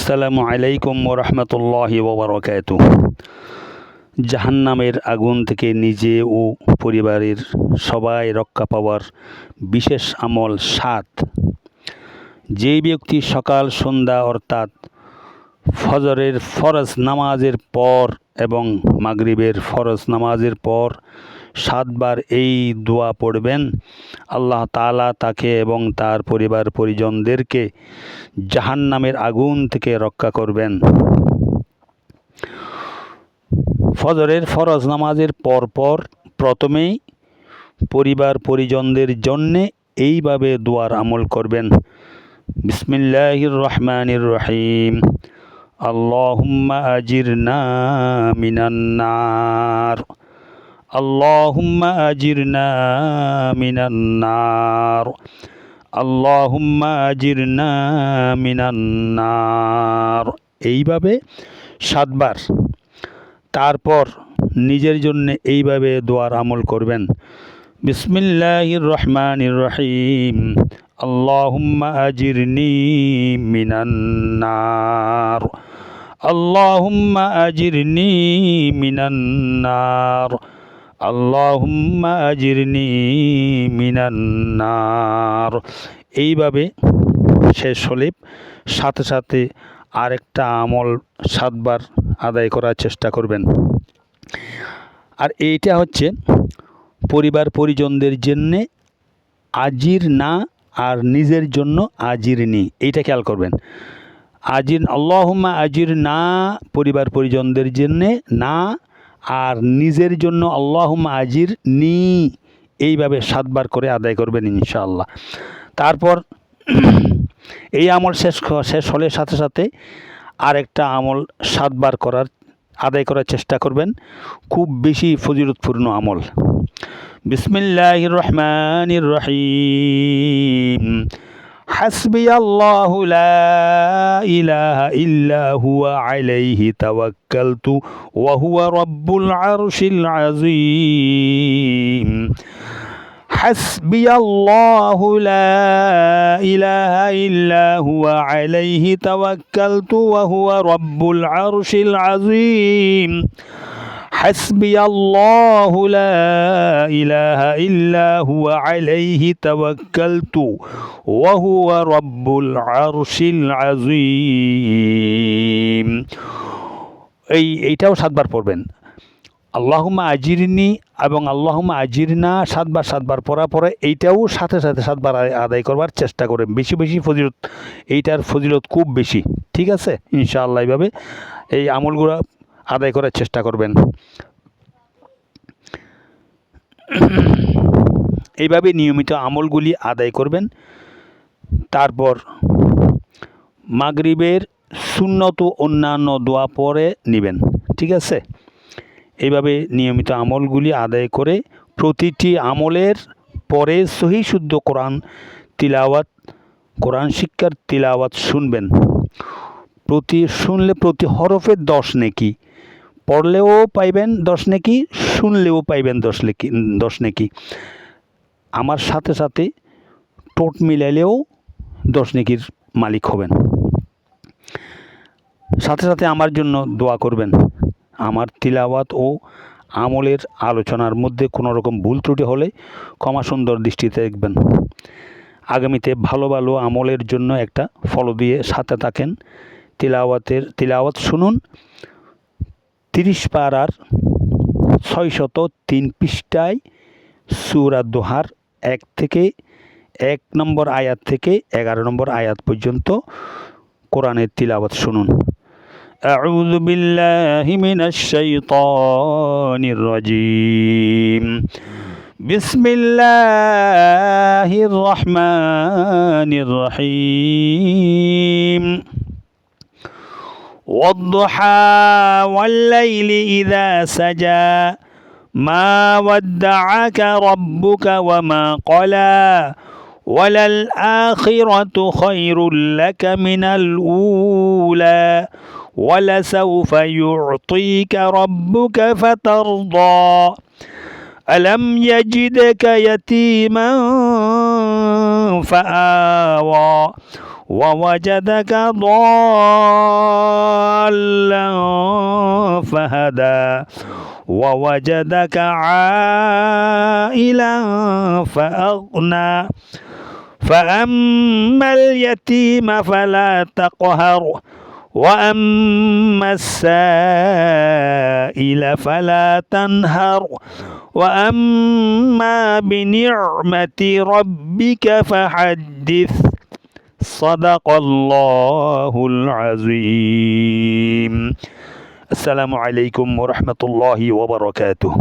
আসসালামু আলাইকুম ওরহমতুল্লাহি ওবরাকাতুহু। জাহান্নামের আগুন থেকে নিজে ও পরিবারের সবাই রক্ষা পাওয়ার বিশেষ আমল ৭। যেই ব্যক্তি সকাল সন্ধ্যা অর্থাৎ ফজরের ফরজ নামাজের পর এবং মাগরিবের ফরজ নামাজের পর ৭ বার এই দোয়া পড়বেন, আল্লাহ তাআলা তাকে এবং তার পরিবার পরিজনদেরকে জাহান্নামের আগুন থেকে রক্ষা করবেন। ফজরের ফরজ নামাজের পর প্রথমেই পরিবার পরিজনদের জন্যে এইভাবে দোয়ার আমল করবেন। বিসমিল্লাহির রহমানির রহিম। আল্লাহুম্মা আজিরনা মিনান নার, আল্লাহুম্মা আজিরনা মিনান নার, আল্লাহুম্মা আজিরনা মিনান নার। এইভাবে ৭ বার। তারপর নিজের জন্য এইভাবে দোয়ার আমল করবেন। বিসমিল্লাহির রহমানির রহিম। আল্লাহুম্মা আজিরনি মিনান নার, আল্লাহুম্মা আজিরনি মিনান নার, আল্লাহুম্মা আজিরনি মিনান নার। এইভাবে শেষ হলে সাথে সাথে আরেকটা আমল ৭ বার আদায় করার চেষ্টা করবেন। আর এইটা হচ্ছে পরিবার পরিজনদের জন্যে আজির না, আর নিজের জন্য আজির নি, এইটা খেয়াল করবেন। আজির আল্লাহুম্মা আজির না পরিবার পরিজনদের জন্যে না, আর নিজের জন্য আল্লাহুম্মা আজির নি, এইভাবে ৭ বার করে আদায় করবেন ইনশাআল্লাহ। তারপর এই আমল শেষ হলে সাথে সাথে আরেকটা আমল ৭ বার আদায় করার চেষ্টা করবেন। খুব বেশি ফজিলতপূর্ণ আমল। বিসমিল্লাহির রহমানির রহিম। হাসবিয়াল্লাহু লা ইলাহা ইল্লা হুয়া আলাইহি তাওয়াক্কালতু ওয়া হুয়া রাব্বুল আরশিল আযীম। হাসবিয়াল্লাহু লা ইলাহা ইল্লা হুয়া আলাইহি তাওয়াক্কালতু ওয়া হুয়া রাব্বুল আরশিল আযীম। হাসবিয়াল্লাহু লা ইলাহা ইল্লা হুয়া আলাইহি তাওয়াক্কালতু ওয়া হুয়া রাব্বুল আরশিল আযীম। এইটাও ৭ বার পড়বেন। আল্লাহুম্মা আজিরনি এবং আল্লাহুম্মা আজিরনা ৭ বার পড়ার পরে এইটাও সাথে সাথে ৭ বার আদায় করবার চেষ্টা করেন। বেশি ফজিলত, এইটার ফজিলত খুব বেশি। ঠিক আছে, ইনশাআল্লাহ এইভাবে এই আমলগুলো আদায় করার চেষ্টা করবেন। এইভাবে নিয়মিত আমলগুলি আদায় করবেন। তারপর মাগরিবের সুন্নত অন্যান্য দোয়া পরে নেবেন। ঠিক আছে, এইভাবে নিয়মিত আমলগুলি আদায় করে প্রতিটি আমলের পরে সহি শুদ্ধ কোরআন শিক্ষার তিলাওয়াত শুনবেন। শুনলে প্রতি হরফে 10 নেকি, পড়লেও পাইবেন 10 নেকি, শুনলেও পাইবেন 10 নেকি। আমার সাথে সাথে টোট মিলাইলেও 10 নেকির মালিক হবেন। সাথে সাথে আমার জন্য দোয়া করবেন। আমার তিলাওয়াত ও আমলের আলোচনার মধ্যে কোনো রকম ভুল ত্রুটি হলে ক্ষমা সুন্দর দৃষ্টিতে দেখবেন। আগামীতে ভালো ভালো আমলের জন্য একটা ফলো দিয়ে সাথে থাকেন। তিলাওয়াত শুনুন। 30 পারার 603 পৃষ্ঠায় সূরা দোহার 1 নম্বর আয়াত থেকে 11 নম্বর আয়াত পর্যন্ত কোরআনের তিলাওয়াত শুনুন। আউযু বিল্লাহি মিনাশ শাইতানির রাজীম। বিসমিল্লাহির রহমানির রহিম। ওয়াদ-দুহা ওয়াল-লাইলি ইযা সাজা মা ওয়াদ্দা'আকা রাব্বুকা ওয়া মা ক্বালা ওয়ালাল আখিরাতু খায়রুল লাকা মিনাল উলা ওয়ালাসাউফা ইউ'তিকা রাব্বুকা ফাতারদা আলাম ইয়াজিদকা ইয়াতীমান ফাআওয়া ووجدك ضالا فهدى ووجدك عائلا فأغنى فأما اليتيم فلا تقهر وأما السائل فلا تنهر وأما بنعمة ربك فحدث صدق الله العظيم. السلام عليكم ورحمة الله وبركاته.